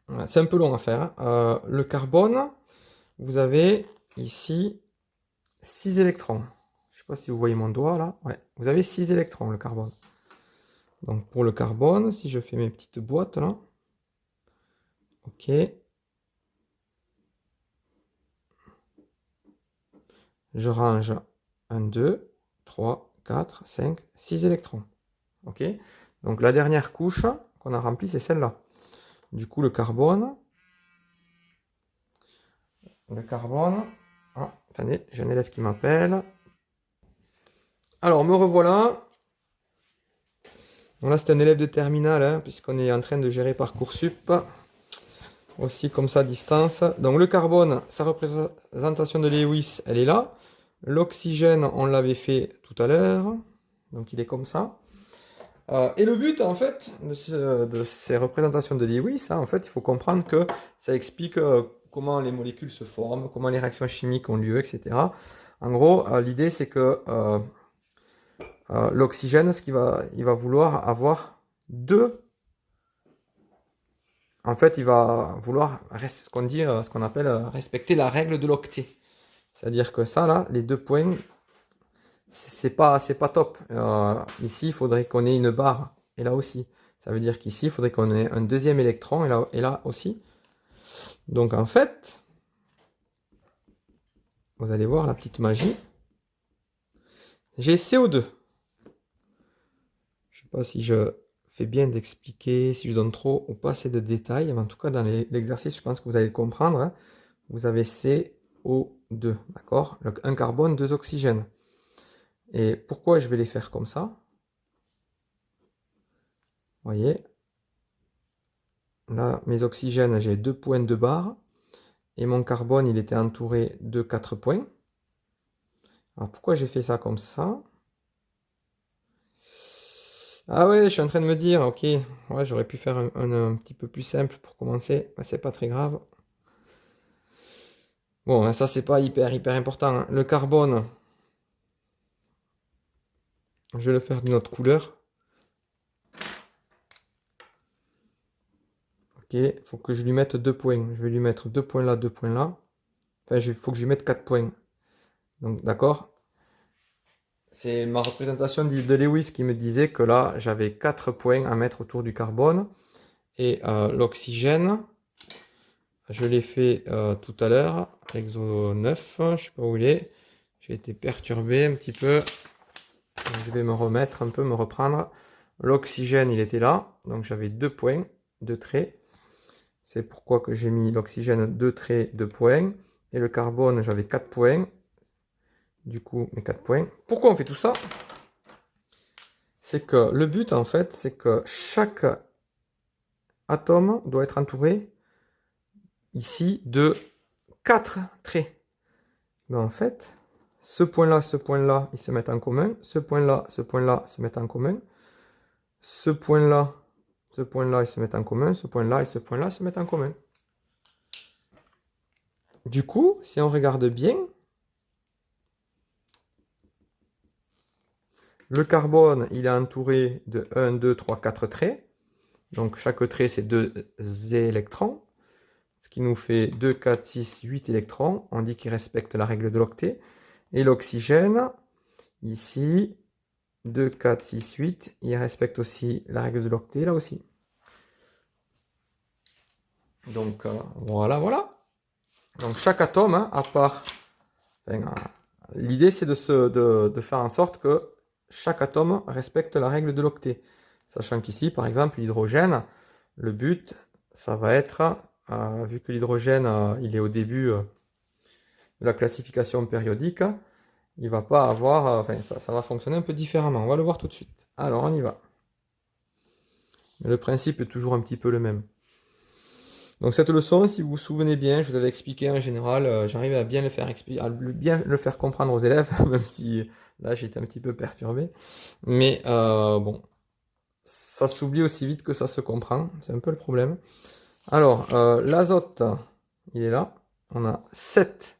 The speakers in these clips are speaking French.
Voilà, c'est un peu long à faire, hein. Le carbone, vous avez ici 6 électrons. Je ne sais pas si vous voyez mon doigt là. Ouais, vous avez 6 électrons, le carbone. Donc pour le carbone, si je fais mes petites boîtes là, ok, je range 1, 2, 3, 4, 5, 6 électrons. Ok, donc la dernière couche qu'on a remplie, c'est celle-là. Du coup, le carbone, ah, attendez, j'ai un élève qui m'appelle. Alors, me revoilà. Bon, là, c'est un élève de terminale, hein, puisqu'on est en train de gérer Parcoursup, aussi comme ça à distance. Donc, le carbone, sa représentation de Lewis, elle est là. L'oxygène, on l'avait fait tout à l'heure. Donc, il est comme ça. Et le but, en fait, de ces représentations de Lewis, hein, en fait, il faut comprendre que ça explique comment les molécules se forment, comment les réactions chimiques ont lieu, etc. En gros, l'idée, c'est que l'oxygène, il va vouloir avoir deux. En fait, il va vouloir ce qu'on appelle respecter la règle de l'octet. C'est-à-dire que ça, là, les 2 points, c'est pas top. Ici, il faudrait qu'on ait une barre. Et là aussi. Ça veut dire qu'ici, il faudrait qu'on ait un deuxième électron. Et là aussi. Donc, en fait, vous allez voir la petite magie. J'ai CO2. Je ne sais pas si je fais bien d'expliquer, si je donne trop ou pas assez de détails. Mais en tout cas, dans l'exercice, je pense que vous allez le comprendre, hein. Vous avez CO2, d'accord? Un carbone, deux oxygènes. Et pourquoi je vais les faire comme ça? Vous voyez, là, mes oxygènes, j'ai 2 points de barre. Et mon carbone, il était entouré de 4 points. Alors pourquoi j'ai fait ça comme ça? Ah ouais, je suis en train de me dire, ok, ouais, j'aurais pu faire un petit peu plus simple pour commencer, mais c'est pas très grave. Bon, ça c'est pas hyper important, hein. Le carbone, je vais le faire d'une autre couleur. Ok, il faut que je lui mette 2 points. Je vais lui mettre 2 points là, 2 points là. Enfin, il faut que je lui mette 4 points. Donc d'accord. C'est ma représentation de Lewis qui me disait que là, j'avais 4 points à mettre autour du carbone. Et l'oxygène, je l'ai fait tout à l'heure, exo 9, je ne sais pas où il est. J'ai été perturbé un petit peu. Donc, je vais me remettre un peu, me reprendre. L'oxygène, il était là. Donc j'avais 2 points, 2 traits. C'est pourquoi que j'ai mis l'oxygène 2 traits, 2 points. Et le carbone, j'avais 4 points. Du coup, mes 4 points. Pourquoi on fait tout ça? C'est que le but, en fait, c'est que chaque atome doit être entouré ici de 4 traits. Mais en fait, ce point-là, ils se mettent en commun. Ce point-là se mettent en commun. Ce point-là, ils se mettent en commun. Ce point-là et ce point-là se mettent en commun. Du coup, si on regarde bien, le carbone, il est entouré de 1, 2, 3, 4 traits. Donc chaque trait, c'est 2 électrons. Ce qui nous fait 2, 4, 6, 8 électrons. On dit qu'il respecte la règle de l'octet. Et l'oxygène, ici, 2, 4, 6, 8, il respecte aussi la règle de l'octet, là aussi. Donc voilà, voilà. Donc chaque atome, hein, à part... Enfin, l'idée, c'est de faire en sorte que chaque atome respecte la règle de l'octet. Sachant qu'ici, par exemple, l'hydrogène, le but, ça va être, vu que l'hydrogène, il est au début de la classification périodique, il va pas avoir... enfin, ça va fonctionner un peu différemment. On va le voir tout de suite. Alors, on y va. Mais le principe est toujours un petit peu le même. Donc cette leçon, si vous vous souvenez bien, je vous avais expliqué en général, j'arrive à bien bien le faire comprendre aux élèves, même si là j'étais un petit peu perturbé. Mais bon, ça s'oublie aussi vite que ça se comprend, c'est un peu le problème. Alors, l'azote, il est là. On a 7.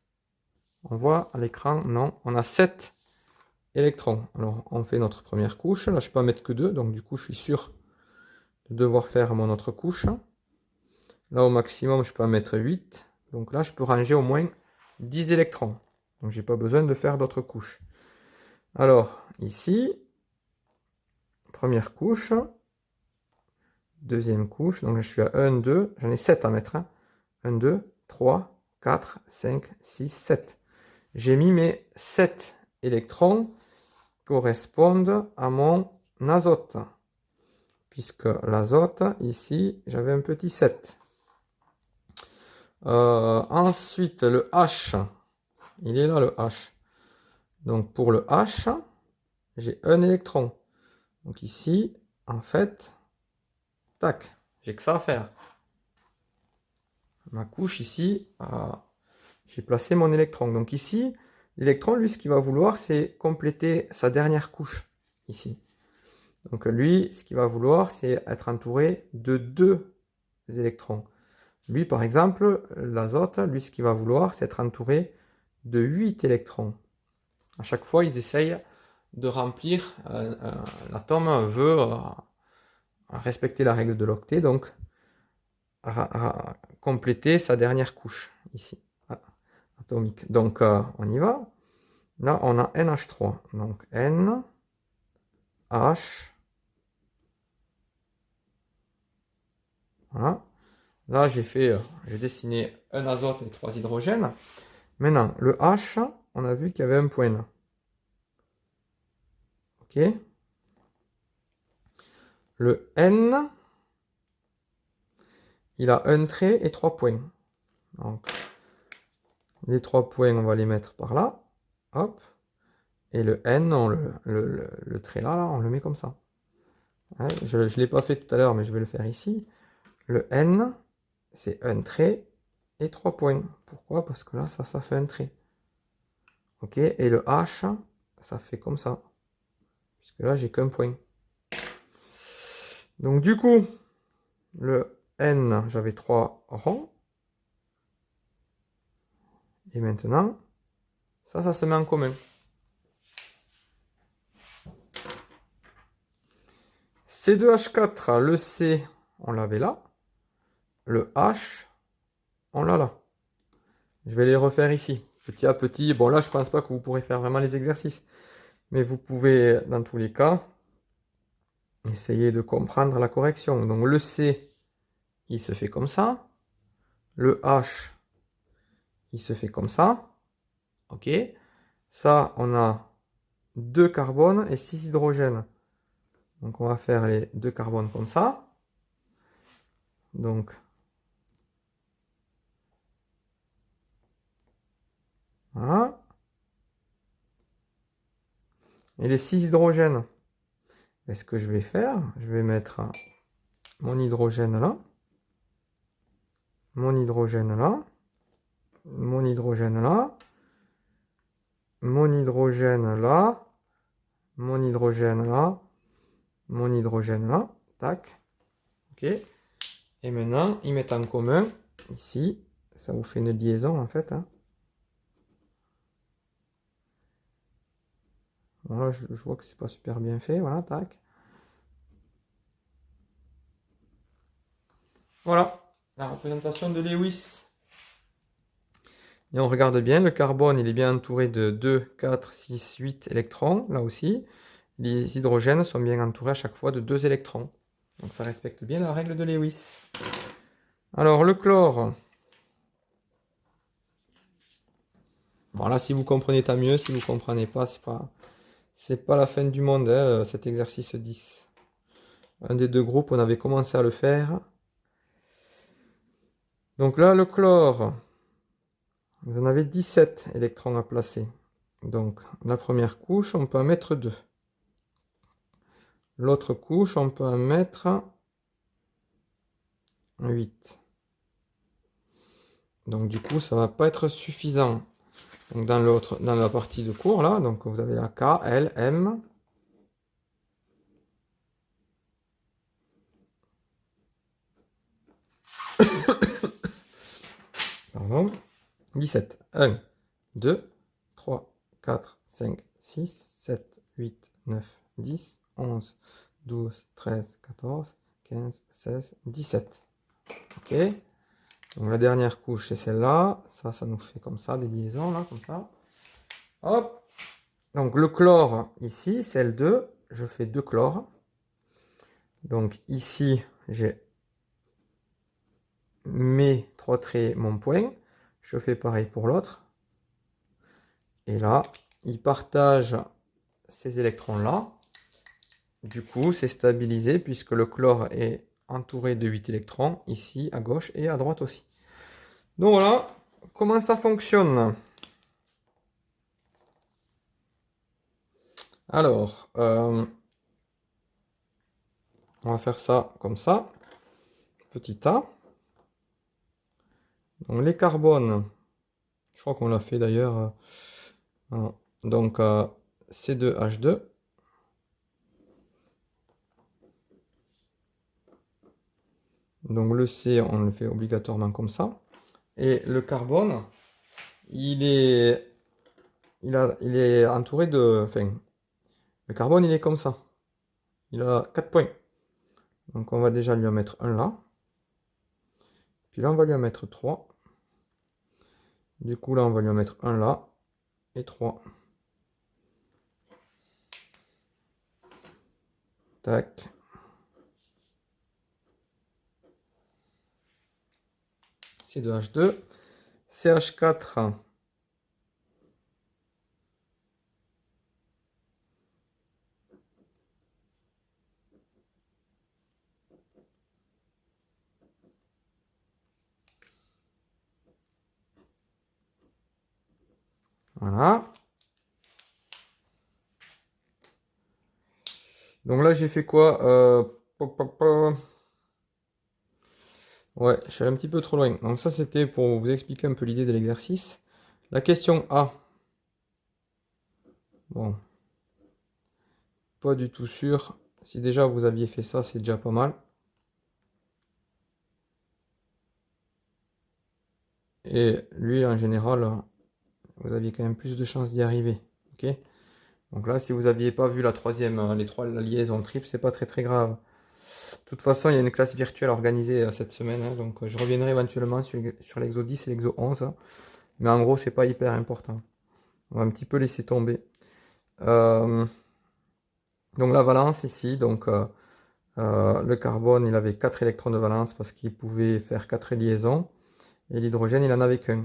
On voit à l'écran, non, on a 7 électrons. Alors, on fait notre première couche. Là, je peux en mettre que 2, donc du coup, je suis sûr de devoir faire mon autre couche. Là, au maximum, je peux en mettre 8. Donc là, je peux ranger au moins 10 électrons. Donc, j'ai pas besoin de faire d'autres couches. Alors, ici, première couche. Deuxième couche. Donc, je suis à 1, 2. J'en ai 7 à mettre. 1, 2, 3, 4, 5, 6, 7. J'ai mis mes 7 électrons correspondent à mon azote. Puisque l'azote, ici, j'avais un petit 7. Ensuite, le H. Il est là, le H. Donc, pour le H, j'ai un électron. Donc ici, en fait, tac, j'ai que ça à faire. Ma couche ici, j'ai placé mon électron. Donc ici, l'électron, lui, ce qu'il va vouloir, c'est compléter sa dernière couche, ici. Donc lui, ce qu'il va vouloir, c'est être entouré de 2 électrons. Lui, par exemple, l'azote, lui, ce qu'il va vouloir, c'est être entouré de 8 électrons. À chaque fois, ils essayent de remplir, l'atome veut respecter la règle de l'octet, donc compléter sa dernière couche, ici, atomique. Donc, on y va. Là, on a NH3. Donc, N, H. Voilà. Là, j'ai dessiné un azote et 3 hydrogènes. Maintenant, le H, on a vu qu'il y avait un point là. OK. Le N, il a un trait et 3 points. Donc, les 3 points, on va les mettre par là. Hop. Et le N, le trait là, on le met comme ça. Ouais, je ne l'ai pas fait tout à l'heure, mais je vais le faire ici. Le N, c'est un trait et 3 points. Pourquoi? Parce que là, ça fait un trait. OK. Et le H, ça fait comme ça. Puisque là, j'ai qu'un point. Donc, du coup, le N, j'avais 3 ronds. Et maintenant, ça se met en commun. C2H4, le C, on l'avait là. Le H, on l'a là. Je vais les refaire ici, petit à petit. Bon, là, je pense pas que vous pourrez faire vraiment les exercices. Mais vous pouvez, dans tous les cas, essayer de comprendre la correction. Donc, le C, il se fait comme ça. Le H, il se fait comme ça. OK. Ça, on a 2 carbones et 6 hydrogènes. Donc, on va faire les 2 carbones comme ça. Donc, voilà. Et les 6 hydrogènes. Et ce que je vais faire, je vais mettre mon hydrogène là. Mon hydrogène là. Mon hydrogène là. Mon hydrogène là. Mon hydrogène là. Mon hydrogène là. Tac. OK. Et maintenant, ils mettent en commun, ici, ça vous fait une liaison en fait. Hein. Bon, là, je vois que c'est pas super bien fait. Voilà, tac. Voilà, la représentation de Lewis. Et on regarde bien, le carbone, il est bien entouré de 2, 4, 6, 8 électrons, là aussi. Les hydrogènes sont bien entourés à chaque fois de 2 électrons. Donc ça respecte bien la règle de Lewis. Alors, le chlore. Bon, là, si vous comprenez, tant mieux. Si vous ne comprenez pas, c'est pas la fin du monde, hein, cet exercice 10. Un des deux groupes, on avait commencé à le faire. Donc là, le chlore, vous en avez 17 électrons à placer. Donc, la première couche, on peut en mettre 2. L'autre couche, on peut en mettre 8. Donc, du coup, ça ne va pas être suffisant. Donc, dans la partie de cours, là, donc vous avez la K, L, M. Pardon. 17. 1, 2, 3, 4, 5, 6, 7, 8, 9, 10, 11, 12, 13, 14, 15, 16, 17. OK. Donc la dernière couche, c'est celle-là. Ça nous fait comme ça, des liaisons, là, comme ça. Hop. Donc le chlore, ici, c'est L2. Je fais 2 chlores. Donc ici, j'ai mes 3 traits, mon point. Je fais pareil pour l'autre. Et là, il partage ces électrons-là. Du coup, c'est stabilisé puisque le chlore est entouré de 8 électrons, ici, à gauche et à droite aussi. Donc voilà, comment ça fonctionne. Alors, on va faire ça comme ça. Petit a. Donc les carbones, je crois qu'on l'a fait d'ailleurs. Donc C2H2. Donc le C, on le fait obligatoirement comme ça. Et le carbone, il est entouré de... Enfin, le carbone, il est comme ça. Il a 4 points. Donc on va déjà lui en mettre un là. Puis là, on va lui en mettre 3. Du coup, là, on va lui en mettre un là. Et 3. Tac. C2H2. CH4. Voilà. Donc là, j'ai fait quoi? Ouais, je suis allé un petit peu trop loin. Donc ça, c'était pour vous expliquer un peu l'idée de l'exercice. La question A. Bon. Pas du tout sûr. Si déjà vous aviez fait ça, c'est déjà pas mal. Et lui, en général, vous aviez quand même plus de chances d'y arriver. Ok? Donc là, si vous n'aviez pas vu la troisième, la liaison triple, c'est pas très très grave. De toute façon, il y a une classe virtuelle organisée cette semaine, hein, donc je reviendrai éventuellement sur l'exo 10 et l'exo 11. Hein. Mais en gros, c'est pas hyper important. On va un petit peu laisser tomber. Donc la valence ici, donc le carbone, il avait 4 électrons de valence parce qu'il pouvait faire 4 liaisons. Et l'hydrogène, il en avait qu'un.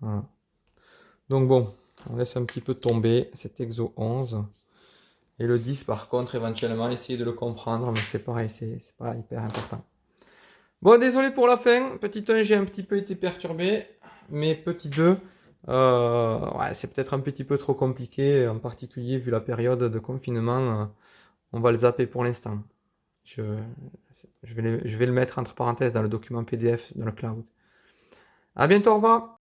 Voilà. Donc bon, on laisse un petit peu tomber cet exo 11. Et le 10, par contre, éventuellement, essayer de le comprendre, mais c'est pareil, c'est pas hyper important. Bon, désolé pour la fin. Petit 1, j'ai un petit peu été perturbé. Mais petit 2, ouais, c'est peut-être un petit peu trop compliqué, en particulier vu la période de confinement. On va le zapper pour l'instant. Je, je vais le mettre entre parenthèses dans le document PDF dans le cloud. À bientôt, au revoir.